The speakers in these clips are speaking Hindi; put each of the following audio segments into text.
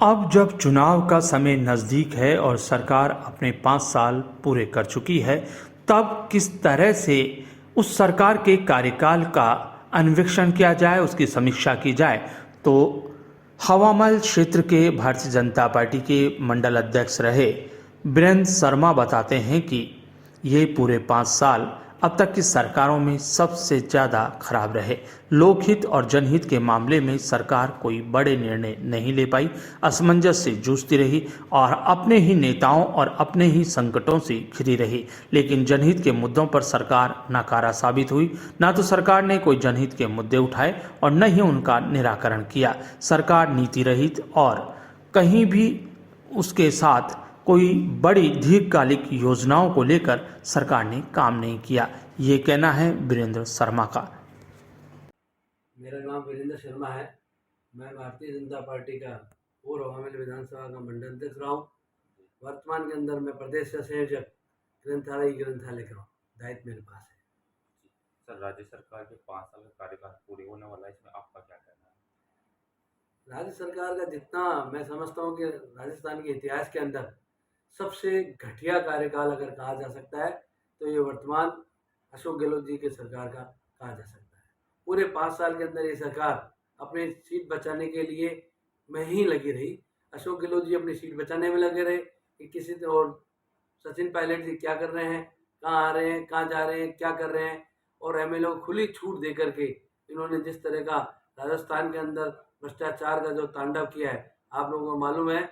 अब जब चुनाव का समय नज़दीक है और सरकार अपने 5 साल पूरे कर चुकी है, तब किस तरह से उस सरकार के कार्यकाल का अन्वेषण किया जाए, उसकी समीक्षा की जाए, तो हवामहल क्षेत्र के भारतीय जनता पार्टी के मंडल अध्यक्ष रहे वीरेंद्र शर्मा बताते हैं कि ये पूरे 5 साल अब तक की सरकारों में सबसे ज़्यादा खराब रहे। लोकहित और जनहित के मामले में सरकार कोई बड़े निर्णय नहीं ले पाई, असमंजस से जूझती रही और अपने ही नेताओं और अपने ही संकटों से घिरी रही। लेकिन जनहित के मुद्दों पर सरकार नाकारा साबित हुई। ना तो सरकार ने कोई जनहित के मुद्दे उठाए और न ही उनका निराकरण किया। सरकार नीति रहित और कहीं भी उसके साथ कोई बड़ी दीर्घकालिक योजनाओं को लेकर सरकार ने काम नहीं किया। ये कहना है वीरेंद्र शर्मा का। मेरा नाम वीरेंद्र शर्मा है। मैं भारतीय जनता पार्टी का पूर्व हवामहल विधानसभा का मंडल अध्यक्ष रहा हूँ। वर्तमान के अंदर मैं प्रदेश का संयोजक ग्रंथालय का दायित्व मेरे पास है। सर, राज्य सरकार के 5 साल का कार्यकाल पूरे होने वाला है, इसमें आपका क्या कहना है? राज्य सरकार का जितना मैं समझता हूँ कि राजस्थान के इतिहास के अंदर सबसे घटिया कार्यकाल अगर कहा जा सकता है तो ये वर्तमान अशोक गहलोत जी के सरकार का कहा जा सकता है। पूरे 5 साल के अंदर ये सरकार अपनी सीट बचाने के लिए में ही लगी रही। अशोक गहलोत जी अपनी सीट बचाने में लगे रहे कि किसी और सचिन पायलट जी क्या कर रहे हैं, कहाँ आ रहे हैं, कहाँ जा रहे हैं, क्या कर रहे हैं, और एमएलए को खुली छूट दे करके इन्होंने जिस तरह का राजस्थान के अंदर भ्रष्टाचार का जो तांडव किया है, आप लोगों को मालूम है।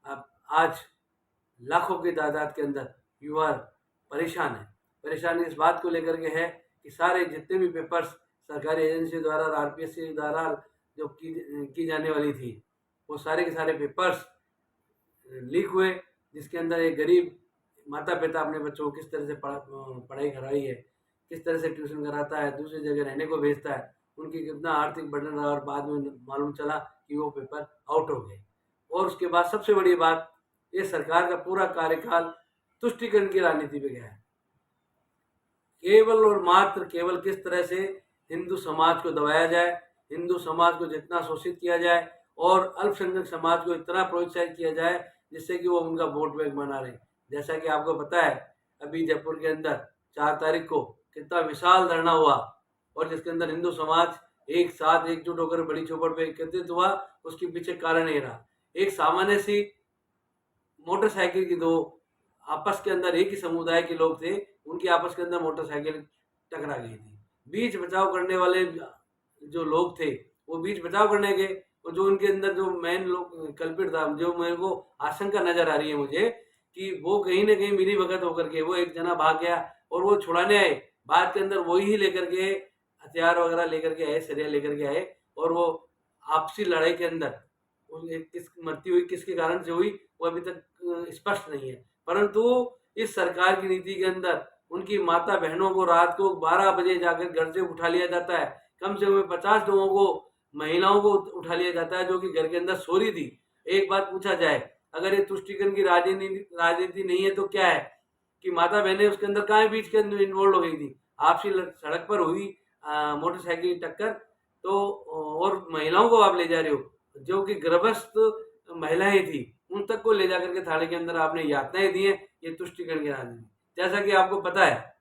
आप आज लाखों की तादाद के अंदर युवा परेशान है। परेशानी इस बात को लेकर के है कि सारे जितने भी पेपर्स सरकारी एजेंसी द्वारा और आरपीएससी द्वारा जो की जाने वाली थी, वो सारे के सारे पेपर्स लीक हुए, जिसके अंदर एक गरीब माता पिता अपने बच्चों को किस तरह से पढ़ाई कराई है, किस तरह से ट्यूशन कराता है, दूसरी जगह रहने को भेजता है, उनकी कितना आर्थिक बर्डन रहा, और बाद में मालूम चला कि वो पेपर आउट हो गए। और उसके बाद सबसे बड़ी बात, ये सरकार का पूरा कार्यकाल तुष्टीकरण की राजनीति पे गया है। केवल और मात्र केवल किस तरह से हिंदू समाज को दबाया जाए, हिंदू समाज को जितना शोषित किया जाए और अल्पसंख्यक समाज को इतना प्रोत्साहित किया जाए जिससे कि वो उनका वोट बैंक बना रहे। जैसा कि आपको पता है, अभी जयपुर के अंदर 4 तारीख को कितना विशाल धरना हुआ और जिसके अंदर हिंदू समाज एक साथ एकजुट होकर बड़ी चौपट पे एकत्रित हुआ। उसके पीछे कारण ये रहा, एक सामान्य सी मोटरसाइकिल की दो आपस के अंदर एक ही समुदाय के लोग थे, उनकी आपस के अंदर मोटरसाइकिल टकरा गई थी। बीच बचाव करने वाले जो लोग थे वो बीच बचाव करने गए, और जो उनके अंदर जो मेन लोग कल्पित था, जो मेरे को आशंका नजर आ रही है मुझे कि वो कहीं ना कहीं मिली भगत होकर के वो एक जना भाग गया और वो छुड़ाने आए। बाद के अंदर वही ही लेकर के हथियार वगैरह लेकर के आए, सरिया लेकर के आए, और वो आपसी लड़ाई के अंदर किस मृत्यु हुई, किसके कारण से हुई, वो अभी तक स्पष्ट नहीं है। परंतु इस सरकार की नीति के अंदर उनकी माता बहनों को रात को 12 बजे जाकर घर से उठा लिया जाता है। कम से कम 50 लोगों को, महिलाओं को उठा लिया जाता है जो कि घर के अंदर सो रही थी। एक बात पूछा जाए, अगर ये तुष्टीकरण की राजनीति नहीं है तो क्या है कि माता बहनें उसके अंदर कहाँ बीच के अंदर इन्वॉल्व हो गई थी। आपसी सड़क पर हुई मोटरसाइकिल की टक्कर, तो और महिलाओं को आप ले जा रहे हो, जो कि गर्भस्थ महिलाएं थी, उन तक को ले जाकर के थाने के अंदर आपने यातनाएं दी हैं। ये तुष्टीकरण की राजनीति, जैसा कि आपको पता है